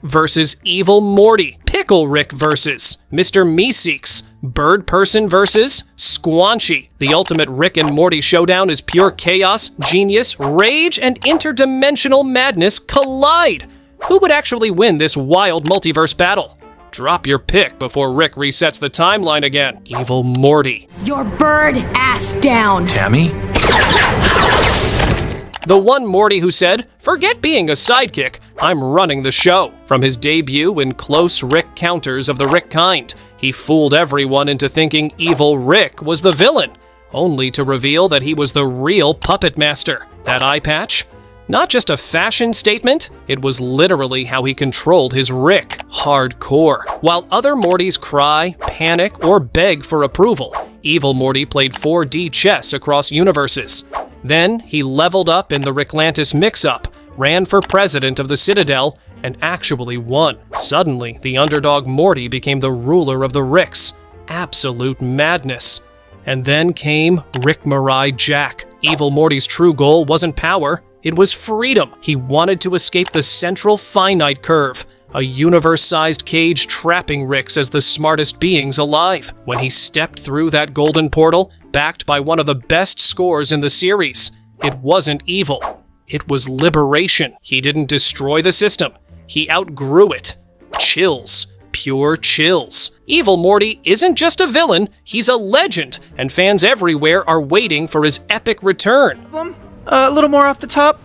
Rick versus Evil Morty, Pickle Rick versus Mr. Meeseeks, Birdperson versus Squanchy. The ultimate Rick and Morty showdown is pure chaos, genius, rage, and interdimensional madness collide. Who would actually win this wild multiverse battle? Drop your pick before Rick resets the timeline again. Evil Morty. Your bird ass down. Tammy? The one Morty who said, "Forget being a sidekick, I'm running the show." From his debut in close Rick counters of the Rick kind, he fooled everyone into thinking Evil Rick was the villain, only to reveal that he was the real puppet master. That eye patch? Not just a fashion statement, it was literally how he controlled his Rick, hardcore. While other Mortys cry, panic, or beg for approval, Evil Morty played 4D chess across universes. Then he leveled up in the Ricklantis mix-up, ran for president of the Citadel, and actually won. Suddenly, the underdog Morty became the ruler of the Ricks. Absolute madness. And then came Rick Mirai Jack. Evil Morty's true goal wasn't power, it was freedom. He wanted to escape the central finite curve, a universe-sized cage trapping Ricks as the smartest beings alive. When he stepped through that golden portal, backed by one of the best scores in the series, it wasn't evil. It was liberation. He didn't destroy the system. He outgrew it. Chills. Pure chills. Evil Morty isn't just a villain, he's a legend, and fans everywhere are waiting for his epic return. A little more off the top.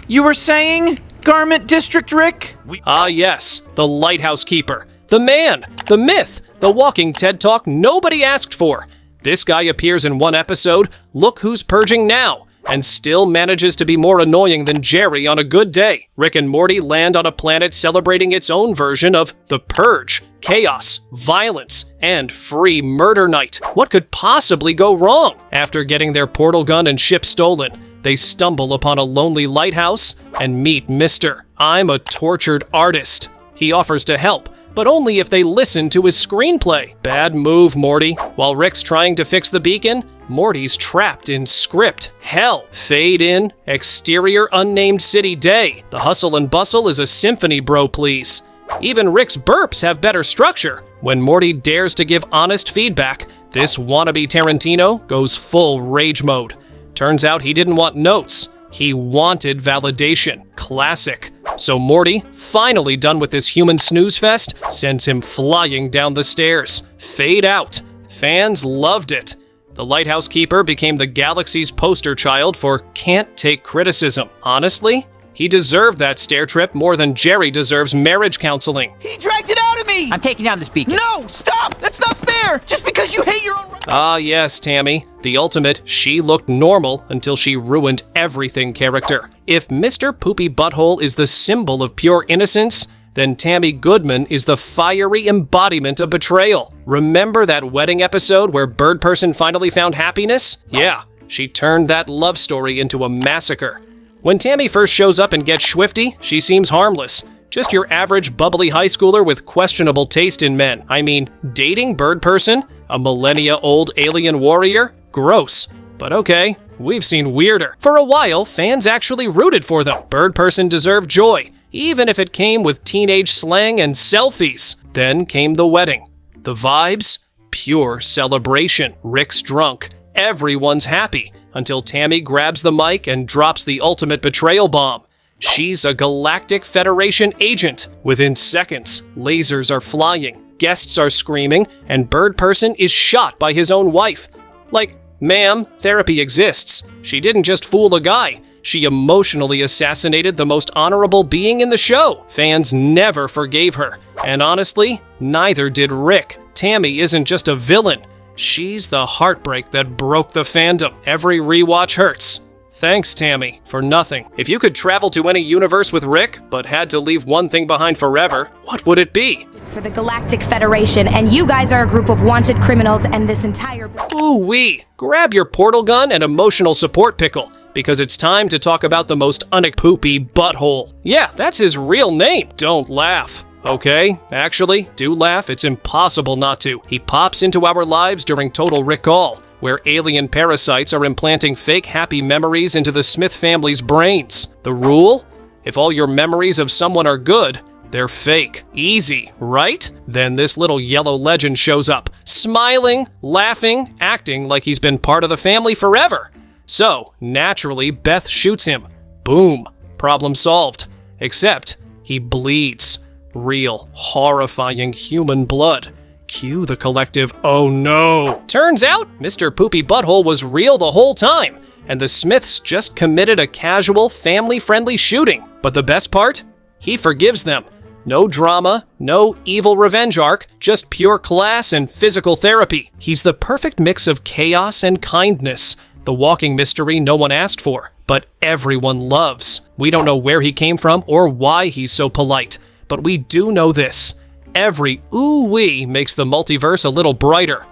You were saying Garment District Rick? Ah yes, the Lighthouse Keeper. The man, the myth, the walking TED Talk nobody asked for. This guy appears in one episode, Look Who's Purging Now, and still manages to be more annoying than Jerry on a good day. Rick and Morty land on a planet celebrating its own version of the Purge, chaos, violence, and free murder night. What could possibly go wrong? After getting their portal gun and ship stolen, they stumble upon a lonely lighthouse and meet Mr. I'm a tortured artist. He offers to help, but only if they listen to his screenplay. Bad move, Morty. While Rick's trying to fix the beacon, Morty's trapped in script hell. Fade in, exterior unnamed city day. The hustle and bustle is a symphony, bro, please. Even Rick's burps have better structure. When Morty dares to give honest feedback, this wannabe Tarantino goes full rage mode. Turns out he didn't want notes. He wanted validation. Classic. So Morty, finally done with this human snooze fest, sends him flying down the stairs. Fade out. Fans loved it. The Lighthouse Keeper became the galaxy's poster child for can't take criticism. Honestly, he deserved that stair trip more than Jerry deserves marriage counseling. He dragged it out of me! I'm taking down this beacon. No, stop! That's not fair! Just because you hate your own... Ah yes, Tammy. The ultimate she looked normal until she ruined everything character. If Mr. Poopy Butthole is the symbol of pure innocence, then Tammy Goodman is the fiery embodiment of betrayal. Remember that wedding episode where Birdperson finally found happiness? Yeah, she turned that love story into a massacre. When Tammy first shows up and gets swifty, she seems harmless. Just your average bubbly high schooler with questionable taste in men. I mean, dating Birdperson, a millennia-old alien warrior? Gross. But okay, we've seen weirder. For a while, fans actually rooted for them. Birdperson deserved joy, even if it came with teenage slang and selfies. Then came the wedding. The vibes? Pure celebration. Rick's drunk. Everyone's happy. Until Tammy grabs the mic and drops the ultimate betrayal bomb. She's a Galactic Federation agent. Within seconds, lasers are flying, guests are screaming, and Birdperson is shot by his own wife. Like, ma'am, therapy exists. She didn't just fool a guy. She emotionally assassinated the most honorable being in the show. Fans never forgave her. And honestly, neither did Rick. Tammy isn't just a villain. She's the heartbreak that broke the fandom. Every rewatch hurts. Thanks, Tammy, for nothing. If you could travel to any universe with Rick, but had to leave one thing behind forever, what would it be? For the Galactic Federation, and you guys are a group of wanted criminals, and this entire... Ooh-wee! Grab your portal gun and emotional support pickle, because it's time to talk about the most poopy butthole. Yeah, that's his real name. Don't laugh. Okay, actually, do laugh, it's impossible not to. He pops into our lives during Total Recall, where alien parasites are implanting fake happy memories into the Smith family's brains. The rule? If all your memories of someone are good, they're fake. Easy, right? Then this little yellow legend shows up, smiling, laughing, acting like he's been part of the family forever. So, naturally, Beth shoots him. Boom. Problem solved. Except, he bleeds. Real, horrifying human blood. Cue the collective, oh no. Turns out, Mr. Poopy Butthole was real the whole time, and the Smiths just committed a casual, family-friendly shooting. But the best part? He forgives them. No drama, no evil revenge arc, just pure class and physical therapy. He's the perfect mix of chaos and kindness, the walking mystery no one asked for, but everyone loves. We don't know where he came from or why he's so polite, but we do know this. Every ooh-wee makes the multiverse a little brighter.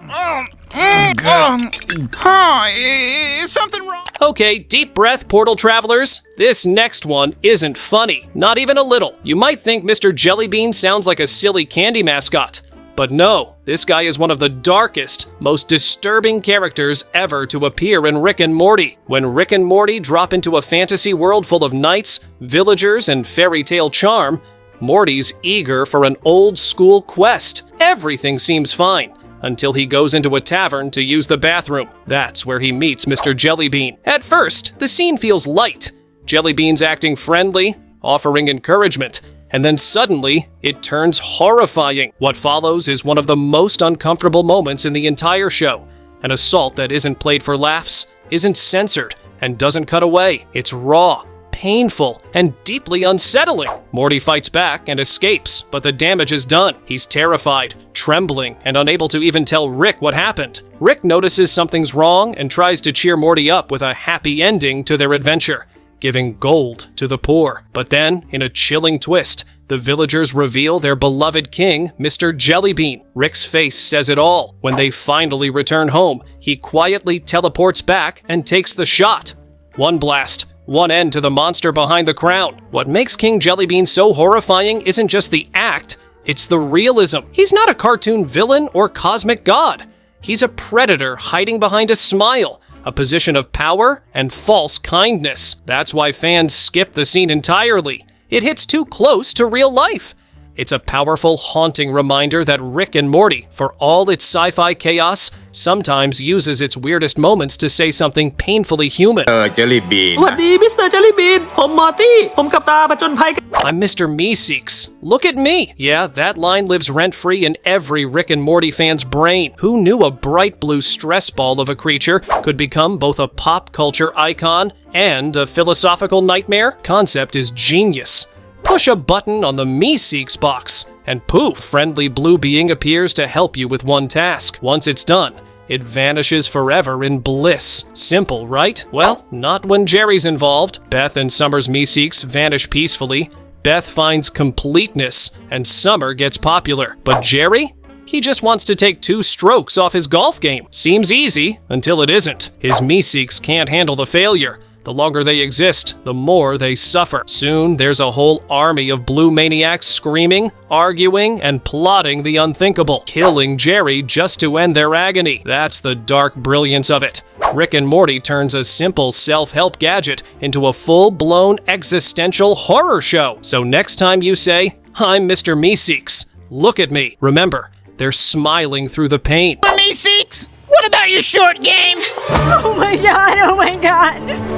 Is something wrong? Okay, deep breath, portal travelers. This next one isn't funny, not even a little. You might think Mr. Jellybean sounds like a silly candy mascot. But no, this guy is one of the darkest, most disturbing characters ever to appear in Rick and Morty. When Rick and Morty drop into a fantasy world full of knights, villagers, and fairy tale charm, Morty's eager for an old-school quest. Everything seems fine, until he goes into a tavern to use the bathroom. That's where he meets Mr. Jellybean. At first, the scene feels light. Jellybean's acting friendly, offering encouragement, and then suddenly, it turns horrifying. What follows is one of the most uncomfortable moments in the entire show. An assault that isn't played for laughs, isn't censored, and doesn't cut away. It's raw, painful, and deeply unsettling. Morty fights back and escapes, but the damage is done. He's terrified, trembling, and unable to even tell Rick what happened. Rick notices something's wrong and tries to cheer Morty up with a happy ending to their adventure, giving gold to the poor. But then, in a chilling twist, the villagers reveal their beloved king, Mr. Jellybean. Rick's face says it all. When they finally return home, he quietly teleports back and takes the shot. One blast, one end to the monster behind the crown. What makes King Jellybean so horrifying isn't just the act, it's the realism. He's not a cartoon villain or cosmic god. He's a predator hiding behind a smile, a position of power and false kindness. That's why fans skip the scene entirely. It hits too close to real life. It's a powerful, haunting reminder that Rick and Morty, for all its sci-fi chaos, sometimes uses its weirdest moments to say something painfully human. Jellybean สวัสดีมิสเตอร์ Jellybean ผมมอร์ตี้ผมกับตาผจญภัย I'm Mr. Meeseeks. Look at me. Yeah, that line lives rent-free in every Rick and Morty fan's brain. Who knew a bright blue stress ball of a creature could become both a pop culture icon and a philosophical nightmare? Concept is genius. Push a button on the Meeseeks box, and poof, friendly blue being appears to help you with one task. Once it's done, it vanishes forever in bliss. Simple, right? Well, not when Jerry's involved. Beth and Summer's Meeseeks vanish peacefully. Beth finds completeness, and Summer gets popular. But Jerry? He just wants to take 2 strokes off his golf game. Seems easy, until it isn't. His Meeseeks can't handle the failure. The longer they exist, the more they suffer. Soon, there's a whole army of blue maniacs screaming, arguing, and plotting the unthinkable, killing Jerry just to end their agony. That's the dark brilliance of it. Rick and Morty turns a simple self-help gadget into a full-blown existential horror show. So next time you say, I'm Mr. Meeseeks, look at me. Remember, they're smiling through the pain. Meeseeks, what about your short game? Oh my god, oh my god.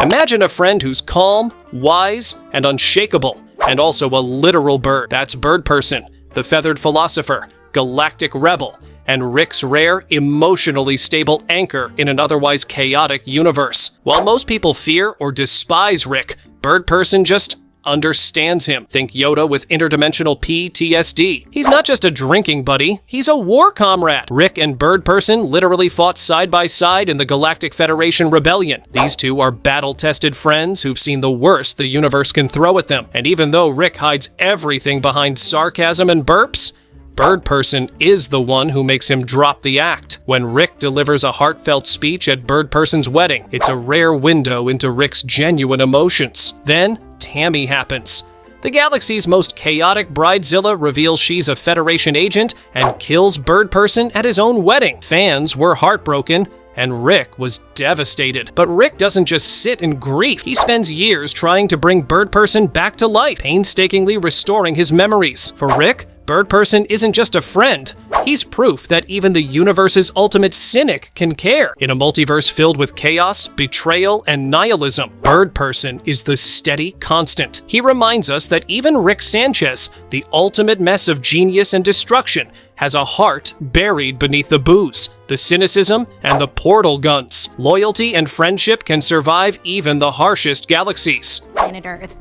Imagine a friend who's calm, wise, and unshakable, and also a literal bird. That's Birdperson, the feathered philosopher, galactic rebel, and Rick's rare, emotionally stable anchor in an otherwise chaotic universe. While most people fear or despise Rick, Birdperson just understands him. Think Yoda with interdimensional PTSD. He's not just a drinking buddy, he's a war comrade. Rick and Birdperson literally fought side by side in the Galactic Federation Rebellion. These two are battle-tested friends who've seen the worst the universe can throw at them. And even though Rick hides everything behind sarcasm and burps, Birdperson is the one who makes him drop the act. When Rick delivers a heartfelt speech at Birdperson's wedding, it's a rare window into Rick's genuine emotions. Then, Tammy happens. The galaxy's most chaotic bridezilla reveals she's a Federation agent and kills Birdperson at his own wedding. Fans were heartbroken, and Rick was devastated. But Rick doesn't just sit in grief. He spends years trying to bring Birdperson back to life, painstakingly restoring his memories. For Rick, Birdperson isn't just a friend. He's proof that even the universe's ultimate cynic can care. In a multiverse filled with chaos, betrayal, and nihilism, Birdperson is the steady constant. He reminds us that even Rick Sanchez, the ultimate mess of genius and destruction, has a heart buried beneath the booze, the cynicism, and the portal guns. Loyalty and friendship can survive even the harshest galaxies. Planet Earth.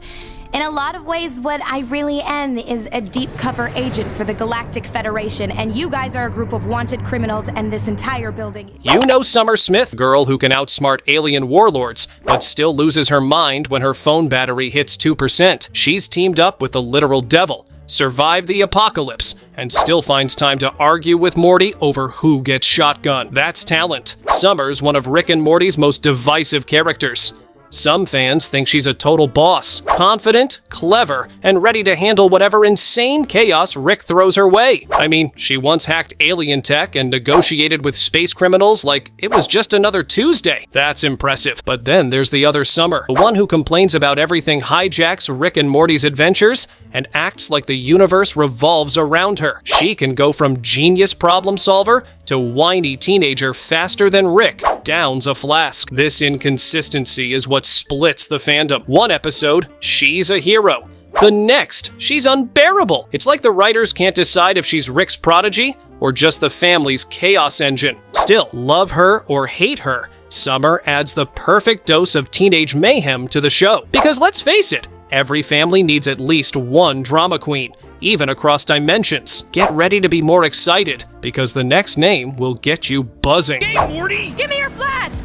In a lot of ways, what I really am is a deep cover agent for the Galactic Federation, and you guys are a group of wanted criminals, and this entire building... You know Summer Smith, girl who can outsmart alien warlords, but still loses her mind when her phone battery hits 2%. She's teamed up with the literal devil, survived the apocalypse, and still finds time to argue with Morty over who gets shotgun. That's talent. Summer's one of Rick and Morty's most divisive characters. Some fans think she's a total boss, confident, clever, and ready to handle whatever insane chaos Rick throws her way. I mean, she once hacked alien tech and negotiated with space criminals like it was just another Tuesday. That's impressive. But then there's the other Summer, the one who complains about everything hijacks Rick and Morty's adventures and acts like the universe revolves around her. She can go from genius problem solver to whiny teenager faster than Rick downs a flask. This inconsistency is what splits the fandom. One episode, she's a hero. The next, she's unbearable. It's like the writers can't decide if she's Rick's prodigy or just the family's chaos engine. Still, love her or hate her, Summer adds the perfect dose of teenage mayhem to the show. Because let's face it, every family needs at least one drama queen, even across dimensions. Get ready to be more excited, because the next name will get you buzzing. Hey, Morty! Give me your flask!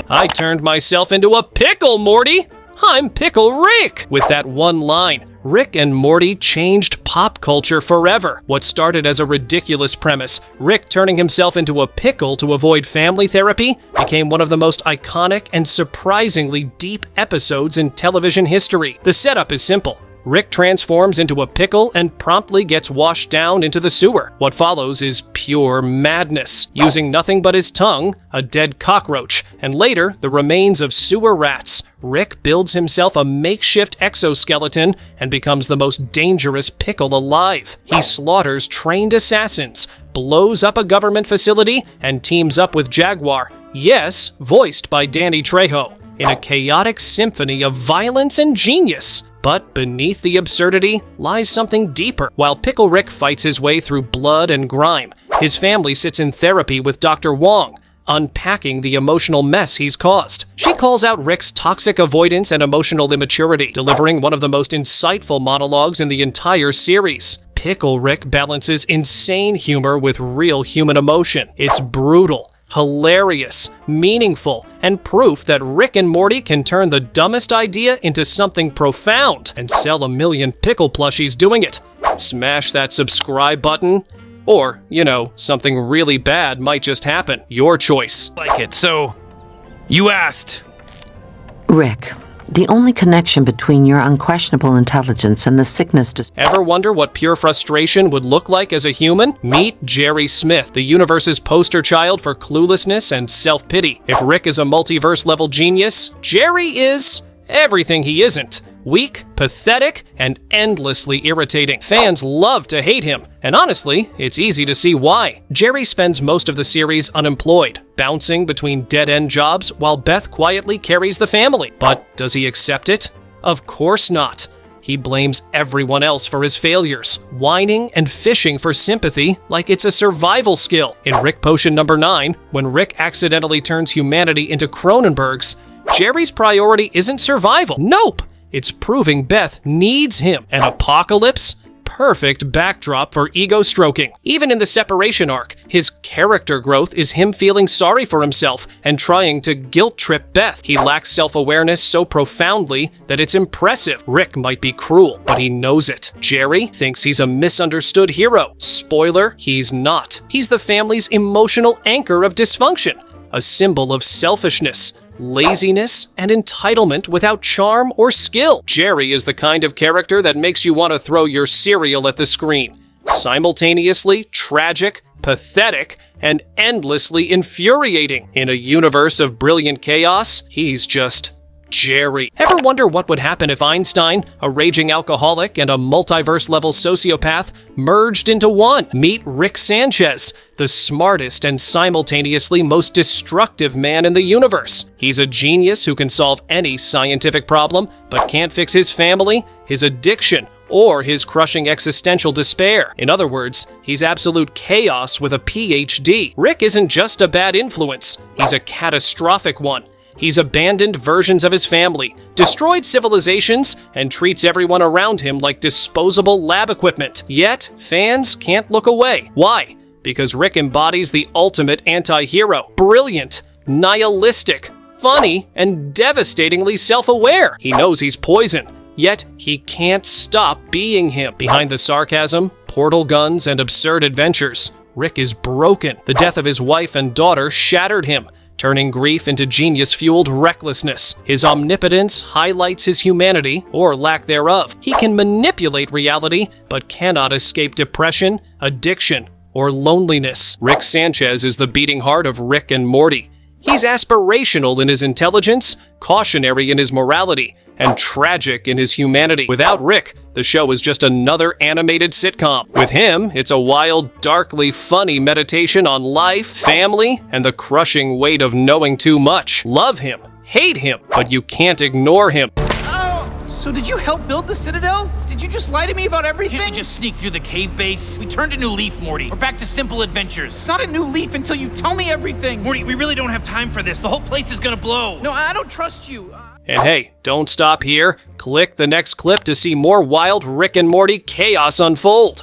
I turned myself into a pickle, Morty! I'm Pickle Rick! With that one line, Rick and Morty changed pop culture forever. What started as a ridiculous premise, Rick turning himself into a pickle to avoid family therapy, became one of the most iconic and surprisingly deep episodes in television history. The setup is simple. Rick transforms into a pickle and promptly gets washed down into the sewer. What follows is pure madness, using nothing but his tongue, a dead cockroach, and later the remains of sewer rats. Rick builds himself a makeshift exoskeleton and becomes the most dangerous pickle alive. He slaughters trained assassins, blows up a government facility, and teams up with Jaguar, yes, voiced by Danny Trejo, in a chaotic symphony of violence and genius. But beneath the absurdity lies something deeper. While Pickle Rick fights his way through blood and grime, his family sits in therapy with Dr. Wong, unpacking the emotional mess he's caused. She calls out Rick's toxic avoidance and emotional immaturity, delivering one of the most insightful monologues in the entire series. Pickle Rick balances insane humor with real human emotion. It's brutal, hilarious, meaningful, and proof that Rick and Morty can turn the dumbest idea into something profound and sell 1 million pickle plushies doing it. Smash that subscribe button, or, you know, something really bad might just happen. Your choice. Like it, so you asked. Rick, the only connection between your unquestionable intelligence and the sickness... Ever wonder what pure frustration would look like as a human? Meet Jerry Smith, the universe's poster child for cluelessness and self-pity. If Rick is a multiverse-level genius, Jerry is everything he isn't. Weak, pathetic, and endlessly irritating. Fans love to hate him, and honestly, it's easy to see why. Jerry spends most of the series unemployed, bouncing between dead-end jobs while Beth quietly carries the family. But does he accept it? Of course not. He blames everyone else for his failures, whining and fishing for sympathy like it's a survival skill. In Rick Potion number 9, when Rick accidentally turns humanity into Cronenbergs, Jerry's priority isn't survival. Nope! It's proving Beth needs him. An apocalypse? Perfect backdrop for ego stroking. Even in the separation arc, his character growth is him feeling sorry for himself and trying to guilt-trip Beth. He lacks self-awareness so profoundly that it's impressive. Rick might be cruel, but he knows it. Jerry thinks he's a misunderstood hero. Spoiler, he's not. He's the family's emotional anchor of dysfunction, a symbol of selfishness, laziness, and entitlement without charm or skill. Jerry is the kind of character that makes you want to throw your cereal at the screen. simultaneously tragic, pathetic, and endlessly infuriating. In a universe of brilliant chaos, he's just Jerry. Ever wonder what would happen if Einstein, a raging alcoholic, and a multiverse-level sociopath merged into one? Meet Rick Sanchez, the smartest and simultaneously most destructive man in the universe. He's a genius who can solve any scientific problem, but can't fix his family, his addiction, or his crushing existential despair. In other words, he's absolute chaos with a PhD. Rick isn't just a bad influence, he's a catastrophic one. He's abandoned versions of his family, destroyed civilizations, and treats everyone around him like disposable lab equipment. Yet, fans can't look away. Why? Because Rick embodies the ultimate anti-hero. Brilliant, nihilistic, funny, and devastatingly self-aware. He knows he's poison, yet he can't stop being him. Behind the sarcasm, portal guns, and absurd adventures, Rick is broken. The death of his wife and daughter shattered him, turning grief into genius-fueled recklessness. His omnipotence highlights his humanity, or lack thereof. He can manipulate reality, but cannot escape depression, addiction, or loneliness. Rick Sanchez is the beating heart of Rick and Morty. He's aspirational in his intelligence, cautionary in his morality, and tragic in his humanity. Without Rick, the show is just another animated sitcom. With him, it's a wild, darkly funny meditation on life, family, and the crushing weight of knowing too much. Love him, hate him, but you can't ignore him. So did you help build the Citadel? Did you just lie to me about everything? Can't we just sneak through the cave base? We turned a new leaf, Morty. We're back to simple adventures. It's not a new leaf until you tell me everything. Morty, we really don't have time for this. The whole place is gonna blow. No, I don't trust you. And hey, don't stop here. Click the next clip to see more wild Rick and Morty chaos unfold.